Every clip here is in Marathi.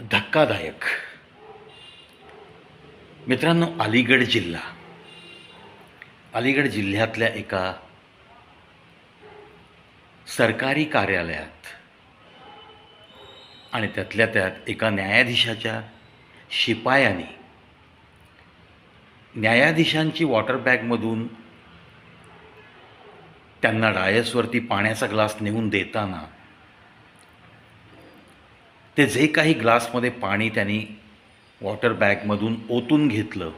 धक्कादायक. मित्रांनो, अलीगड जिल्ह्यातल्या एका सरकारी कार्यालयात आणि त्यातल्या त्यात एका न्यायाधीशाच्या शिपायाने न्यायाधीशांची वॉटर बॅगमधून त्यांना डायसवरती पाण्याचा ग्लास नेऊन देताना ते जे काही ग्लासमध्ये पाणी त्यांनी वॉटर बॅगमधून ओतून घेतलं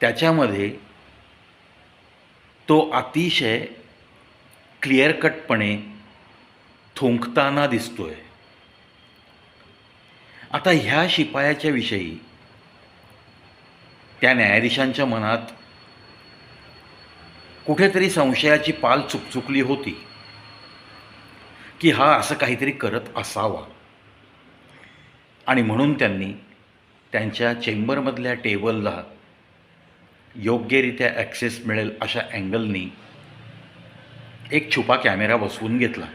त्याच्यामध्ये तो अतिशय क्लिअर कटपणे थुंकताना दिसतोय. आता ह्या शिपायाच्या विषयी त्या न्यायाधीशांच्या मनात कुठेतरी संशयाची पाल चुकचुकली होती की हा असं काहीतरी करत असावा, आणि म्हणून त्यांनी त्यांच्या चेंबरमधल्या टेबलला योग्यरित्या ॲक्सेस मिळेल अशा अँगलनी एक छुपा कॅमेरा बसवून घेतला.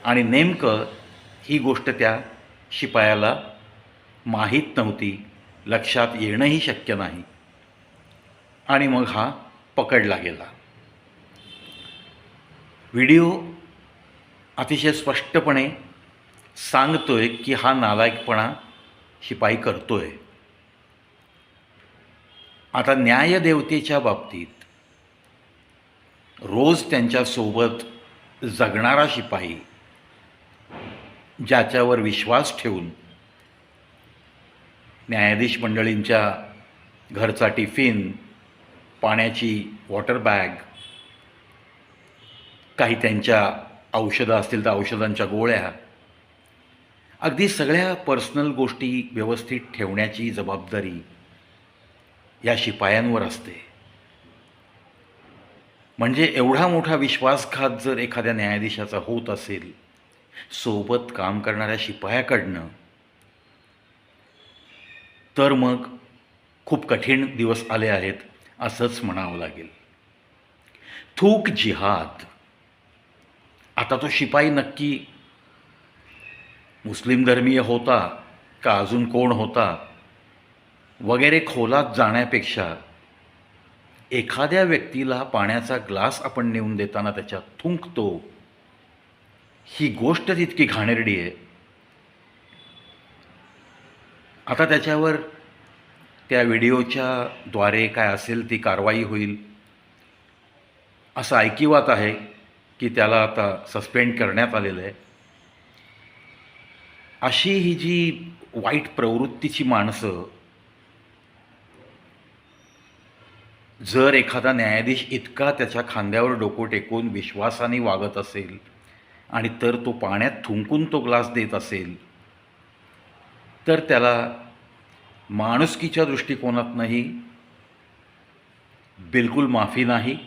आणि नेमकं ही गोष्ट त्या शिपायाला माहीत नव्हती, लक्षात येणंही शक्य नाही, आणि मग हा पकडला गेला. व्हिडिओ अतिशय स्पष्टपणे सांगतोय की हा नालायकपणा शिपाई करतोय. आता न्यायदेवतेच्या बाबतीत रोज त्यांच्यासोबत जगणारा शिपाई ज्याच्यावर विश्वास ठेवून न्यायाधीश मंडळींच्या घरचा टिफिन, पाण्याची वॉटर बॅग, काही त्यांच्या औषधं असतील तर औषधांच्या गोळ्या, अगदी सगळ्या पर्सनल गोष्टी व्यवस्थित ठेवण्याची जबाबदारी या शिपायांवर असते. म्हणजे एवढा मोठा विश्वासघात जर एखाद्या न्यायाधीशाचा होत असेल सोबत काम करणाऱ्या शिपायाकडनं, तर मग खूप कठीण दिवस आले आहेत असंच म्हणावं लागेल. थूक जिहाद. आता तो शिपाई नक्की मुस्लिम धर्मीय होता का अजून कोण होता वगैरे खोलात जाण्यापेक्षा एखाद्या व्यक्तीला पाण्याचा ग्लास आपण नेऊन देताना त्याच्यात थुंकतो, ही गोष्ट तितकी घाणेरडी आहे. आता त्याच्यावर त्या व्हिडिओच्या द्वारे काय असेल ती कारवाई होईल असं ऐकिवात आहे की त्याला आता सस्पेंड करण्यात आलेलं आहे. अशी ही जी वाईट प्रवृत्तीची माणसं जर एखादा न्यायाधीश इतका त्याच्या खांद्यावर डोकं टेकून विश्वासाने वागत असेल आणि तर तो पाण्यात थुंकून तो ग्लास देत असेल, तर त्याला माणुसकीच्या दृष्टिकोनातनंही बिलकुल माफी नाही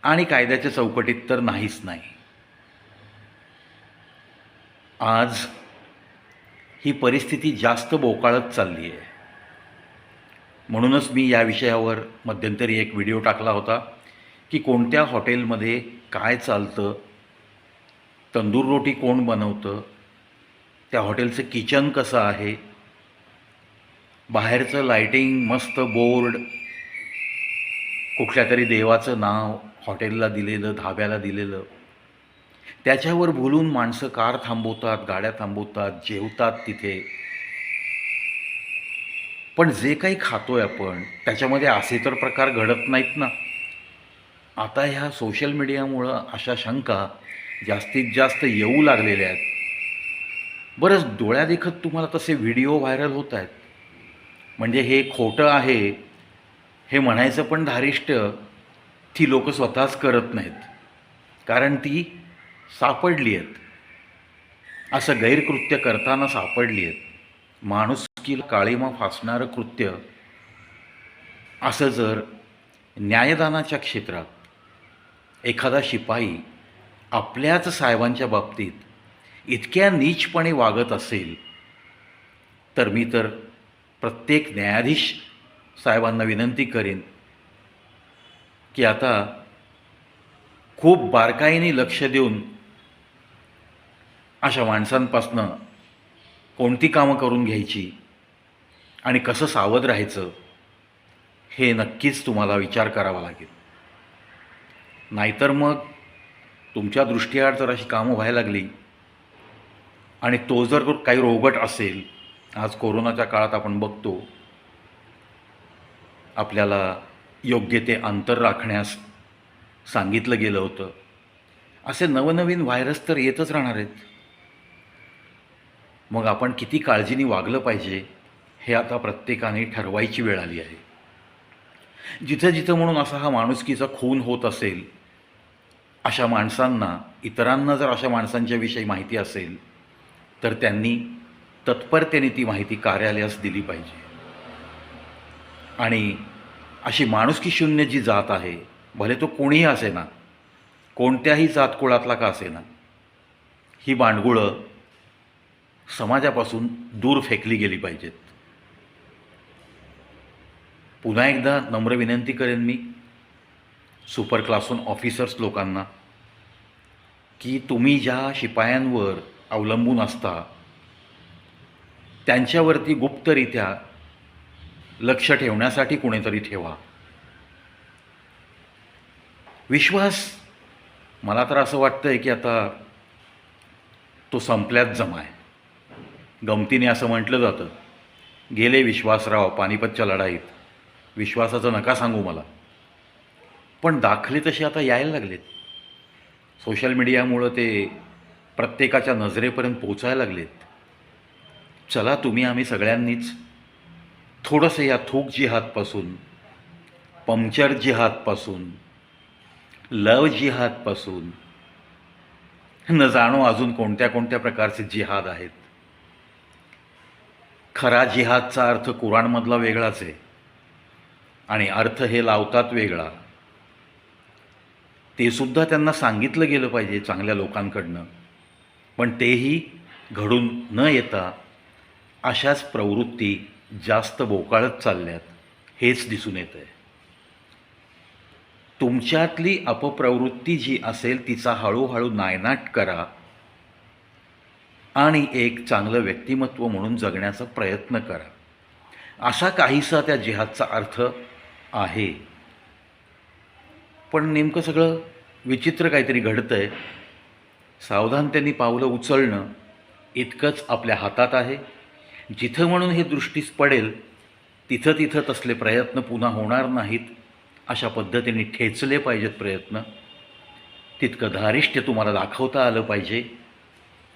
आणि कायद्याच्या चौकटीत तर नाहीच नाही. आज ही परिस्थिती जास्त बोकाळत चालली आहे. म्हणूनच मी या विषयावर मध्यंतरी एक व्हिडिओ टाकला होता की कोणत्या हॉटेलमध्ये काय चालतं, तंदूर रोटी कोण बनवतं, त्या हॉटेलचं किचन कसं आहे, बाहेरचं लाईटिंग, मस्त बोर्ड, कुठल्या तरी देवाचं नाव हॉटेलला दिलेलं, धाब्याला दिलेलं, त्याच्यावर भुलून माणसं कार थांबवतात, गाड्या थांबवतात, जेवतात तिथे. पण जे काही खातोय आपण त्याच्यामध्ये असे तर प्रकार घडत नाहीत ना. आता ह्या सोशल मीडियामुळं अशा शंका जास्तीत जास्त येऊ लागलेल्या आहेत. बरंच डोळ्यादेखत तुम्हाला तसे व्हिडिओ व्हायरल होत आहेत. म्हणजे हे खोटं आहे हे म्हणायचं पण धारिष्ट ती लोकं स्वतःच करत नाहीत, कारण ती सापडली आहेत, असं गैरकृत्य करताना सापडली आहेत. माणुसकीला काळीमा फासणारं कृत्य असं जर न्यायदानाच्या क्षेत्रात एखादा शिपाई आपल्याच साहेबांच्या बाबतीत इतक्या नीचपणे वागत असेल, तर मी तर प्रत्येक न्यायाधीश साहेबांना विनंती करीन की आता खूप बारकाईने लक्ष देऊन अशा माणसांपासनं कोणती कामं करून घ्यायची आणि कसं सावध राहायचं हे नक्कीच तुम्हाला विचार करावा लागेल. नाहीतर मग तुमच्या दृष्टीआड जर अशी कामं व्हायला लागली आणि तो जर काही रोगट असेल, आज कोरोनाच्या काळात आपण बघतो आपल्याला योग्य ते अंतर राखण्यास सांगितलं गेलं होतं. असे नवनवीन व्हायरस तर येतच राहणार आहेत. मग आपण किती काळजीने वागलं पाहिजे हे आता प्रत्येकाने ठरवायची वेळ आली आहे. जिथं जिथं म्हणून असा हा माणुसकीचा खून होत असेल, अशा माणसांना, इतरांना जर अशा माणसांच्या विषयी माहिती असेल तर त्यांनी तत्परतेने ती माहिती कार्यालयास दिली पाहिजे. आणि अशी माणुसकी शून्य जी जात आहे, भले तो कोणीही असेना, कोणत्याही जातकुळातला का असेना, ही बांडगुळं समाजापासून दूर फेकली गेली पाहिजेत. पुन्हा एकदा नम्र विनंती करेन मी सुपर क्लासून ऑफिसर्स लोकांना की तुम्ही ज्या शिपायांवर अवलंबून असता त्यांच्यावरती गुप्तरित्या लक्ष ठेवण्यासाठी कुणीतरी ठेवा. विश्वास, मला तर असं वाटतं आहे की आता तो संपल्यात जमा आहे. गमतीने असं म्हटलं जातं, गेले विश्वासराव पानिपतच्या लढाईत. विश्वासाचं नका सांगू मला, पण दाखले तसे आता यायला लागलेत. सोशल मीडियामुळं ते प्रत्येकाच्या नजरेपर्यंत पोचायला लागलेत. चला तुम्ही आम्ही सगळ्यांनीच थोडंसं या थूक जिहादपासून, पंक्चर जिहादपासून, लव जिहादपासून, न जाणो अजून कोणत्या कोणत्या प्रकारचे जिहाद आहेत. खरा जिहादचा अर्थ कुराणमधला वेगळाच आहे आणि अर्थ हे लावतात वेगळा. ते सुद्धा त्यांना सांगितलं गेलं पाहिजे चांगल्या लोकांकडनं, पण तेही घडून न येता अशाच प्रवृत्ती जास्त बोकाळत चालल्यात हेच दिसून येतं आहे. तुमच्यातली अपप्रवृत्ती जी असेल तिचा हळूहळू नायनाट करा आणि एक चांगलं व्यक्तिमत्व म्हणून जगण्याचा प्रयत्न करा. असा काहीसा त्या जिहादचा अर्थ आहे. पण नेमकं सगळं विचित्र काहीतरी घडतं आहे. सावधानतेने पावलं उचलणं इतकंच आपल्या हातात आहे. जिथं म्हणून हे दृष्टीस पडेल तिथं तिथं तसले प्रयत्न पुन्हा होणार नाहीत अशा पद्धतीने ठेचले पाहिजेत प्रयत्न. तितकं धारिष्ट्य तुम्हाला दाखवता आलं पाहिजे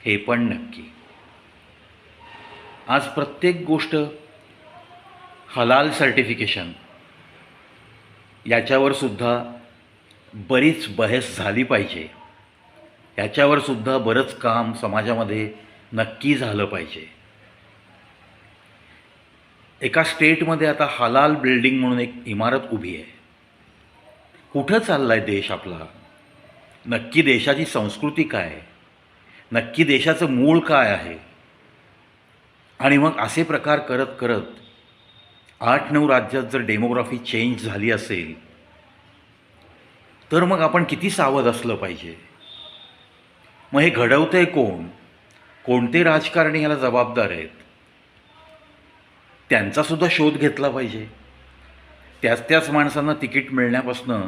हे पण नक्की. आज प्रत्येक गोष्ट हलाल सर्टिफिकेशन याच्यावर सुद्धा बरीच बहस झाली पाहिजे. याच्यावर सुद्धा बरंच काम समाजामध्ये नक्की झालं पाहिजे. एका स्टेटमध्ये आता हलाल बिल्डिंग म्हणून एक इमारत उभी आहे. कुठं चालला आहे देश आपला? नक्की देशाची संस्कृती काय आहे? नक्की देशाचं मूळ काय आहे? आणि मग असे प्रकार करत करत 8-9 राज्यात जर डेमोग्राफी चेंज झाली असेल तर मग आपण किती सावध असलं पाहिजे. मग हे घडवतंय कोण? कोणते राजकारणी ह्याला जबाबदार आहेत? त्यांचासुद्धा शोध घेतला पाहिजे. त्याच माणसांना तिकीट मिळण्यापासून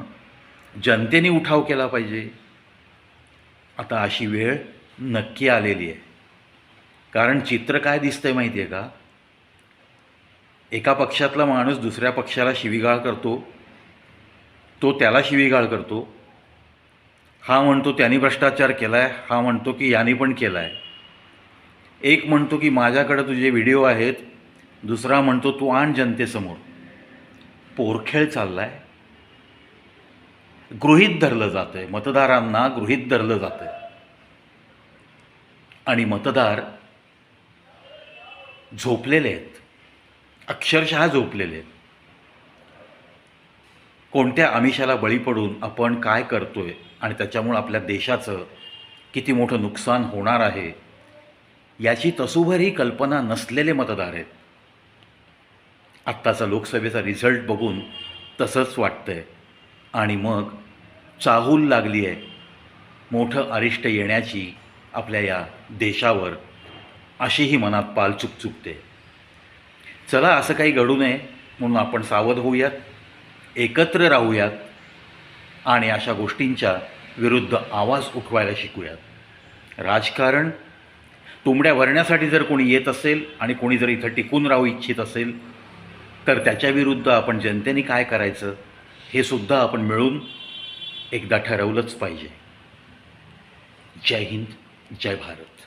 जनतेने उठाव केला पाहिजे. आता अशी वेळ नक्की आलेली आहे. कारण चित्र काय दिसतंय माहिती आहे का? एका पक्षातला माणूस दुसऱ्या पक्षाला शिवीगाळ करतो, तो त्याला शिवीगाळ करतो. हा म्हणतो त्यांनी भ्रष्टाचार केला आहे, हा म्हणतो की यांनी पण केला आहे. एक म्हणतो की माझ्याकडे तुझे व्हिडिओ आहेत, दुसरा म्हणतो तू आण जनतेसमोर. पोरखेळ चालला आहे. गृहीत धरलं जातं आहे, मतदारांना गृहीत धरलं जातं आहे. आणि मतदार झोपलेले आहेत, अक्षरशः झोपलेले आहेत. कोणत्या आमिषाला बळी पडून आपण काय करतोय आणि त्याच्यामुळं आपल्या देशाचं किती मोठं नुकसान होणार आहे याची तसूभरही कल्पना नसलेले मतदार आहेत. आत्ताचा लोकसभेचा रिझल्ट बघून तसंच वाटतंय. आणि मग चाहूल लागली आहे मोठं अरिष्ट येण्याची आपल्या या देशावर, अशीही मनात पाल चुकचुकते. चला, असं काही घडू नये म्हणून आपण सावध होऊयात, एकत्र राहूयात आणि अशा गोष्टींच्या विरुद्ध आवाज उठवायला शिकूयात. राजकारण तुंबड्या भरण्यासाठी जर कोणी येत असेल आणि कोणी जर इथं टिकून राहू इच्छित असेल, तर त्याच्याविरुद्ध आपण जनतेने काय करायचं हे सुद्धा आपण मिळून एकदा ठरवलंच पाहिजे. जय हिंद, जय भारत.